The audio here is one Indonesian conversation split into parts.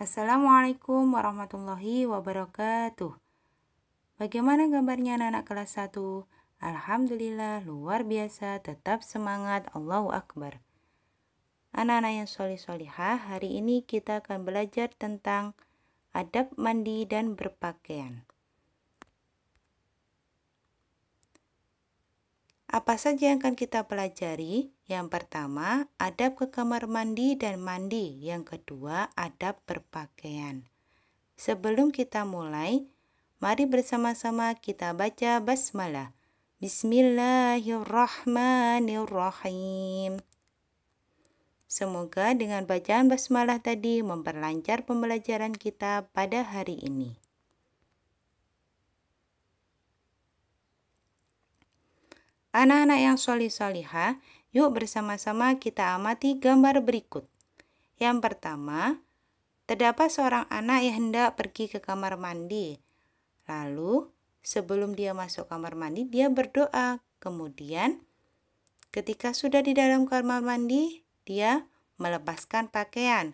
Assalamualaikum warahmatullahi wabarakatuh. Bagaimana gambarnya anak-anak kelas 1? Alhamdulillah, luar biasa, tetap semangat, Allahu Akbar. Anak-anak yang solih-solihah, hari ini kita akan belajar tentang adab mandi dan berpakaian. Apa saja yang akan kita pelajari? Yang pertama, adab ke kamar mandi dan mandi. Yang kedua, adab berpakaian. Sebelum kita mulai, mari bersama-sama kita baca basmalah. Bismillahirrahmanirrahim. Semoga dengan bacaan basmalah tadi memperlancar pembelajaran kita pada hari ini. Anak-anak yang solih-solihah, yuk bersama-sama kita amati gambar berikut. Yang pertama, terdapat seorang anak yang hendak pergi ke kamar mandi. Lalu, sebelum dia masuk kamar mandi, dia berdoa. Kemudian, ketika sudah di dalam kamar mandi, dia melepaskan pakaian.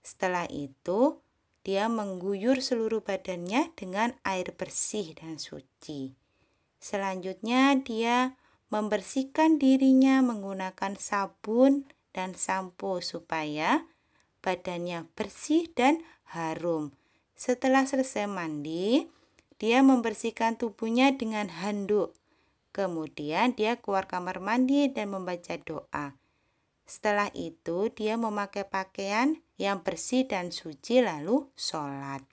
Setelah itu, dia mengguyur seluruh badannya dengan air bersih dan suci. Selanjutnya, dia membersihkan dirinya menggunakan sabun dan sampo supaya badannya bersih dan harum. Setelah selesai mandi, dia membersihkan tubuhnya dengan handuk. Kemudian dia keluar kamar mandi dan membaca doa. Setelah itu dia memakai pakaian yang bersih dan suci lalu sholat.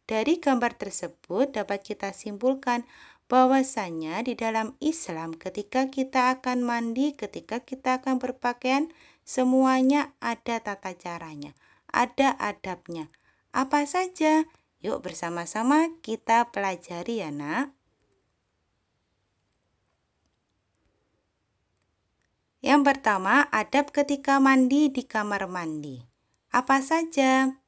Dari gambar tersebut dapat kita simpulkan bahwasanya di dalam Islam ketika kita akan mandi, ketika kita akan berpakaian, semuanya ada tata caranya, ada adabnya. Apa saja? Yuk bersama-sama kita pelajari ya nak. Yang pertama, adab ketika mandi di kamar mandi. Apa saja?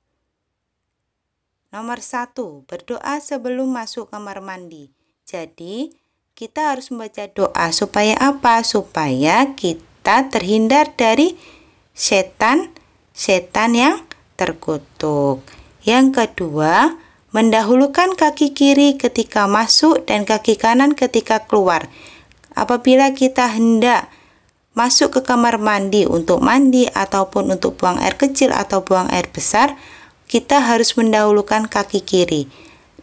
Nomor 1, berdoa sebelum masuk kamar mandi. Jadi, kita harus membaca doa supaya apa? Supaya kita terhindar dari setan yang terkutuk. Yang kedua, mendahulukan kaki kiri ketika masuk dan kaki kanan ketika keluar. Apabila kita hendak masuk ke kamar mandi untuk mandi ataupun untuk buang air kecil atau buang air besar, kita harus mendahulukan kaki kiri.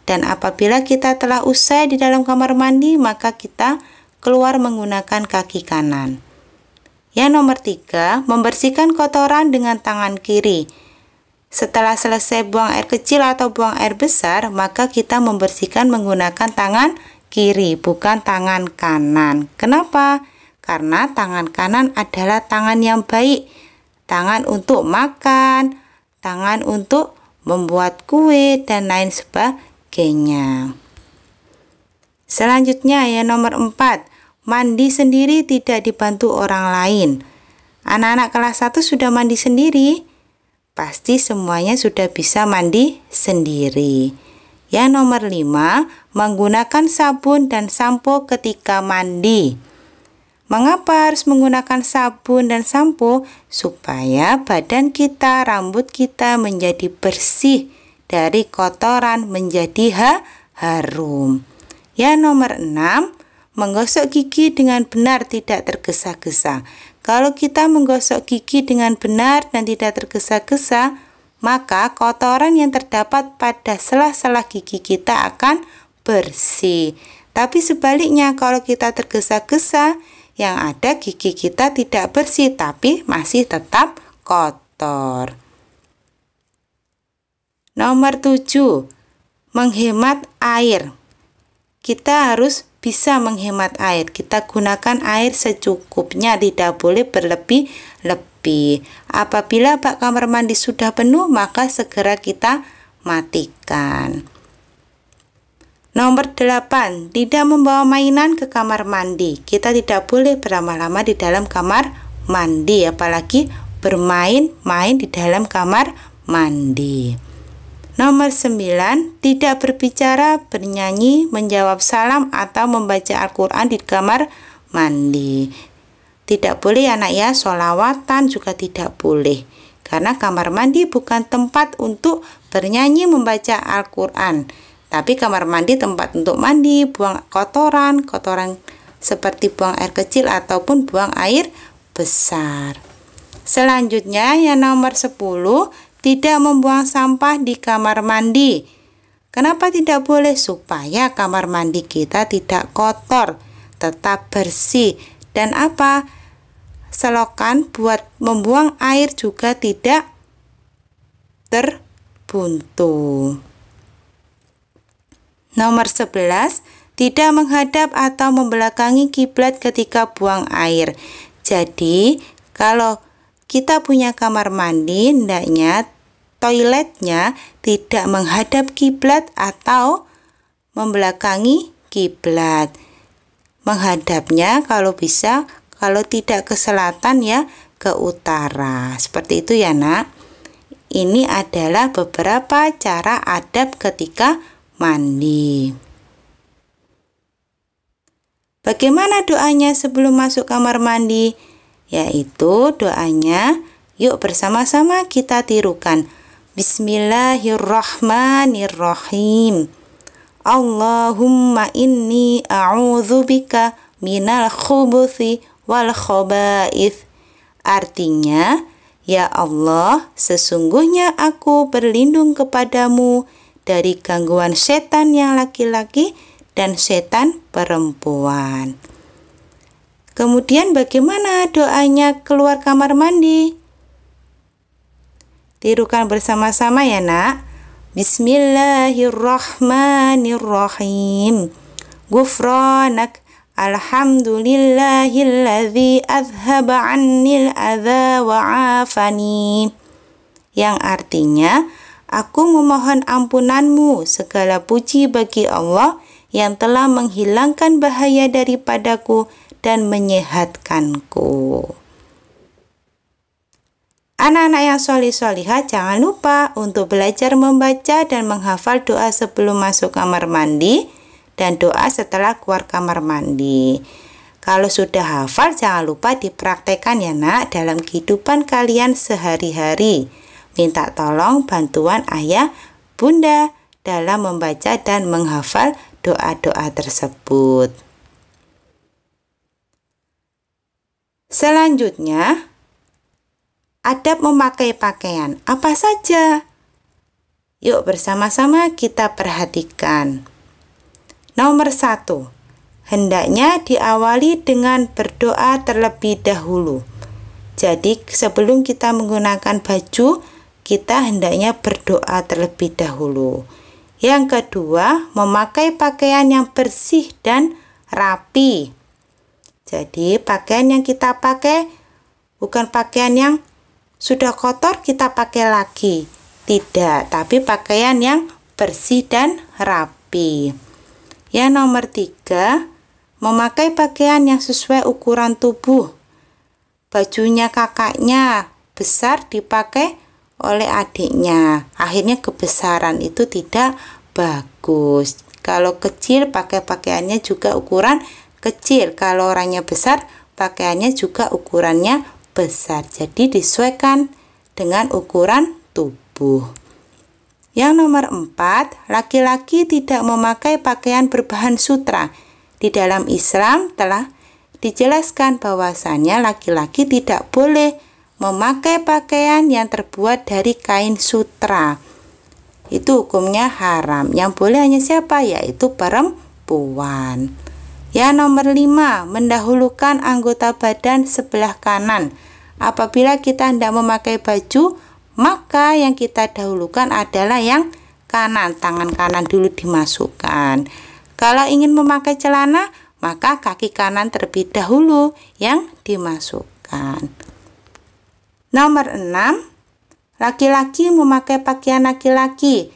Dan apabila kita telah usai di dalam kamar mandi, maka kita keluar menggunakan kaki kanan. Yang nomor 3, membersihkan kotoran dengan tangan kiri. Setelah selesai buang air kecil atau buang air besar, maka kita membersihkan menggunakan tangan kiri, bukan tangan kanan. Kenapa? Karena tangan kanan adalah tangan yang baik. Tangan untuk makan, tangan untuk membuat kue, dan lain sebagainya. Selanjutnya yang nomor 4, mandi sendiri tidak dibantu orang lain. Anak-anak kelas 1 sudah mandi sendiri? Pasti semuanya sudah bisa mandi sendiri. Yang nomor 5, menggunakan sabun dan sampo ketika mandi. Mengapa harus menggunakan sabun dan sampo? Supaya badan kita, rambut kita menjadi bersih, dari kotoran menjadi harum. Yang nomor 6, menggosok gigi dengan benar tidak tergesa-gesa. Kalau kita menggosok gigi dengan benar dan tidak tergesa-gesa, maka kotoran yang terdapat pada sela-sela gigi kita akan bersih. Tapi sebaliknya, kalau kita tergesa-gesa, yang ada gigi kita tidak bersih tapi masih tetap kotor. Nomor 7, menghemat air. Kita harus bisa menghemat air. Kita gunakan air secukupnya, tidak boleh berlebih-lebih. Apabila bak kamar mandi sudah penuh, maka segera kita matikan. Nomor 8, tidak membawa mainan ke kamar mandi. Kita tidak boleh berlama-lama di dalam kamar mandi, apalagi bermain-main di dalam kamar mandi. Nomor 9, tidak berbicara, bernyanyi, menjawab salam, atau membaca Al-Quran di kamar mandi. Tidak boleh anak ya, sholawatan juga tidak boleh. Karena kamar mandi bukan tempat untuk bernyanyi membaca Al-Quran, tapi kamar mandi tempat untuk mandi, buang kotoran seperti buang air kecil ataupun buang air besar. Selanjutnya yang nomor 10, tidak membuang sampah di kamar mandi. Kenapa tidak boleh? Supaya kamar mandi kita tidak kotor, tetap bersih. Dan apa? Selokan buat membuang air juga tidak terbuntu. Nomor 11, tidak menghadap atau membelakangi kiblat ketika buang air. Jadi, kalau kita punya kamar mandi, hendaknya toiletnya tidak menghadap kiblat atau membelakangi kiblat. Menghadapnya kalau bisa, kalau tidak ke selatan ya ke utara. Seperti itu ya nak. Ini adalah beberapa cara adab ketika mandi. Bagaimana doanya sebelum masuk kamar mandi? Yaitu doanya, yuk bersama-sama kita tirukan. Bismillahirrahmanirrahim. Allahumma inni a'udzubika minal khubuthi wal khaba'ith. Artinya, ya Allah, sesungguhnya aku berlindung kepadamu dari gangguan setan yang laki-laki dan setan perempuan. Kemudian bagaimana doanya keluar kamar mandi? Tirukan bersama-sama ya nak. Bismillahirrahmanirrahim. Ghufranak alhamdulillahilladzi azhaba 'annil adza wa 'afani. Yang artinya, aku memohon ampunanmu, segala puji bagi Allah yang telah menghilangkan bahaya daripadaku dan menyehatkanku. Anak-anak yang sholih-sholihah, jangan lupa untuk belajar membaca dan menghafal doa sebelum masuk kamar mandi dan doa setelah keluar kamar mandi. Kalau sudah hafal, jangan lupa dipraktekkan ya nak dalam kehidupan kalian sehari-hari. Minta tolong bantuan ayah, bunda dalam membaca dan menghafal doa-doa tersebut. Selanjutnya, adab memakai pakaian. Apa saja? Yuk bersama-sama kita perhatikan. Nomor 1, hendaknya diawali dengan berdoa terlebih dahulu. Jadi sebelum kita menggunakan baju, kita hendaknya berdoa terlebih dahulu. Yang kedua, memakai pakaian yang bersih dan rapi. Jadi pakaian yang kita pakai bukan pakaian yang sudah kotor kita pakai lagi. Tidak, tapi pakaian yang bersih dan rapi. Yang nomor 3, memakai pakaian yang sesuai ukuran tubuh. Bajunya kakaknya besar dipakai oleh adiknya, akhirnya kebesaran, itu tidak bagus. Kalau kecil pakai pakaiannya juga ukuran kecil, kalau orangnya besar pakaiannya juga ukurannya besar. Jadi disesuaikan dengan ukuran tubuh. Yang nomor 4, laki-laki tidak memakai pakaian berbahan sutra. Di dalam Islam telah dijelaskan bahwasannya laki-laki tidak boleh memakai pakaian yang terbuat dari kain sutra. Itu hukumnya haram. Yang boleh hanya siapa? Yaitu perempuan. Yang nomor 5, mendahulukan anggota badan sebelah kanan. Apabila kita hendak memakai baju, maka yang kita dahulukan adalah yang kanan, tangan kanan dulu dimasukkan. Kalau ingin memakai celana, maka kaki kanan terlebih dahulu yang dimasukkan. Nomor 6, laki-laki memakai pakaian laki-laki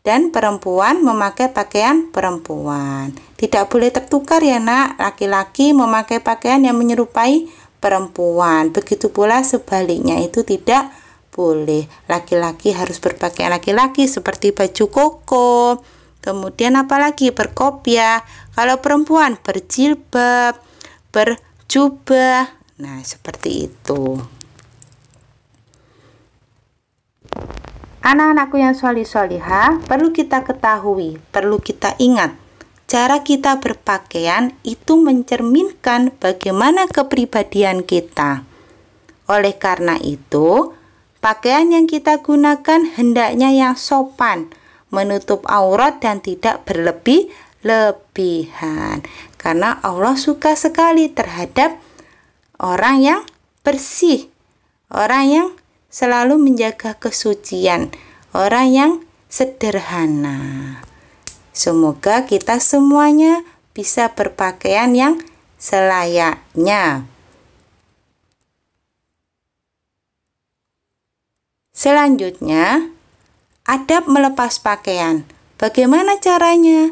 dan perempuan memakai pakaian perempuan. Tidak boleh tertukar ya nak, laki-laki memakai pakaian yang menyerupai perempuan. Begitu pula sebaliknya, itu tidak boleh. Laki-laki harus berpakaian laki-laki seperti baju koko. Kemudian apalagi berkopiah. Kalau perempuan berjilbab, berjubah. Nah, seperti itu. Anak-anakku yang sholih-sholihah, perlu kita ketahui, perlu kita ingat, cara kita berpakaian itu mencerminkan bagaimana kepribadian kita. Oleh karena itu, pakaian yang kita gunakan hendaknya yang sopan, menutup aurat dan tidak berlebih-lebihan. Karena Allah suka sekali terhadap orang yang bersih, orang yang selalu menjaga kesucian, orang yang sederhana. Semoga kita semuanya bisa berpakaian yang selayaknya. Selanjutnya, adab melepas pakaian. Bagaimana caranya?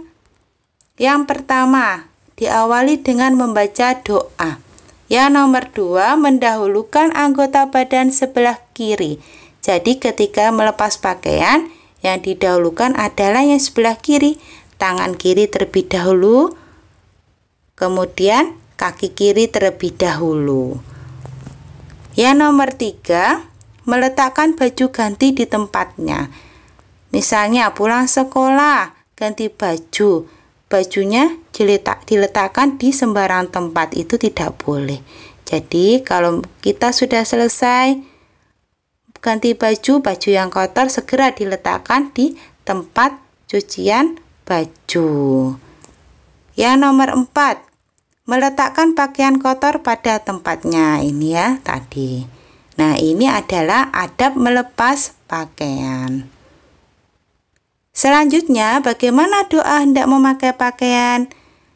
Yang pertama, diawali dengan membaca doa. Yang nomor 2, mendahulukan anggota badan sebelah kiri. Jadi ketika melepas pakaian, yang didahulukan adalah yang sebelah kiri. Tangan kiri terlebih dahulu, kemudian kaki kiri terlebih dahulu. Yang nomor 3, meletakkan baju ganti di tempatnya. Misalnya pulang sekolah, ganti baju. Bajunya diletakkan di sembarang tempat, itu tidak boleh. Jadi kalau kita sudah selesai ganti baju yang kotor segera diletakkan di tempat cucian baju. Yang nomor 4, meletakkan pakaian kotor pada tempatnya. Ini ya tadi. Nah, ini adalah adab melepas pakaian. Selanjutnya, bagaimana doa hendak memakai pakaian?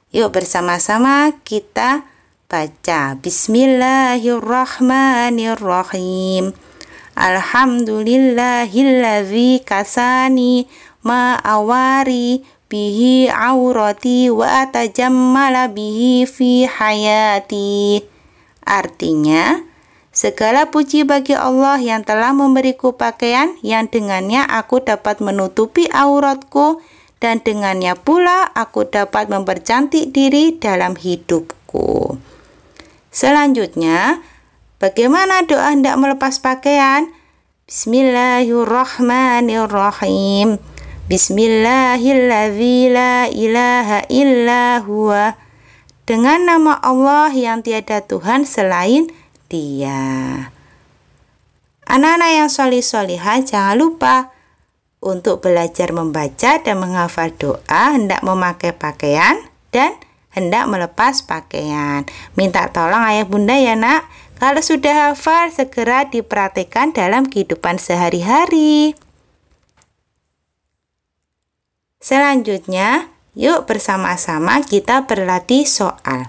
Yuk bersama-sama kita baca. Bismillahirrahmanirrahim. Alhamdulillahilladzi kasani ma'awari bihi aurati wa atajammala bihi fi hayati. Artinya, segala puji bagi Allah yang telah memberiku pakaian yang dengannya aku dapat menutupi auratku dan dengannya pula aku dapat mempercantik diri dalam hidupku. Selanjutnya, bagaimana doa hendak melepas pakaian? Bismillahirrahmanirrahim. Bismillahilladzi la ilaha illa huwa. Dengan nama Allah yang tiada Tuhan selain Dia. Anak-anak yang sholih-sholihah, jangan lupa untuk belajar membaca dan menghafal doa hendak memakai pakaian dan hendak melepas pakaian. Minta tolong ayah bunda ya nak. Kalau sudah hafal, segera dipraktikkan dalam kehidupan sehari-hari. Selanjutnya, yuk bersama-sama kita berlatih soal.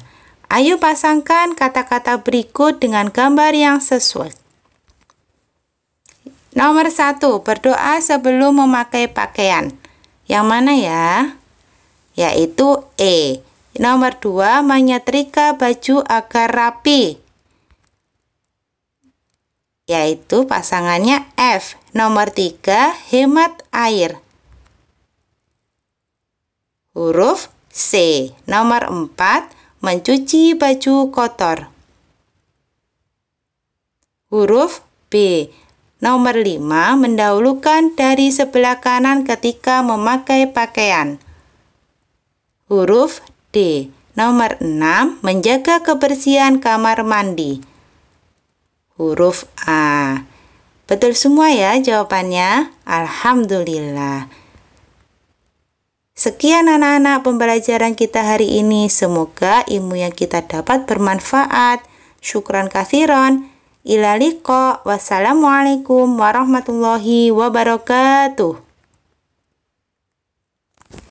Ayo pasangkan kata-kata berikut dengan gambar yang sesuai. Nomor 1, berdoa sebelum memakai pakaian. Yang mana ya? Yaitu E. Nomor 2, menyetrika baju agar rapi. Yaitu pasangannya F. Nomor 3, hemat air. Huruf C. Nomor 4, mencuci baju kotor. Huruf B. Nomor 5, mendahulukan dari sebelah kanan ketika memakai pakaian. Huruf D. Nomor 6, menjaga kebersihan kamar mandi. Huruf A. Betul semua ya jawabannya? Alhamdulillah. Sekian anak-anak pembelajaran kita hari ini. Semoga ilmu yang kita dapat bermanfaat. Syukran katsiran. Ila liqa. Wassalamualaikum warahmatullahi wabarakatuh.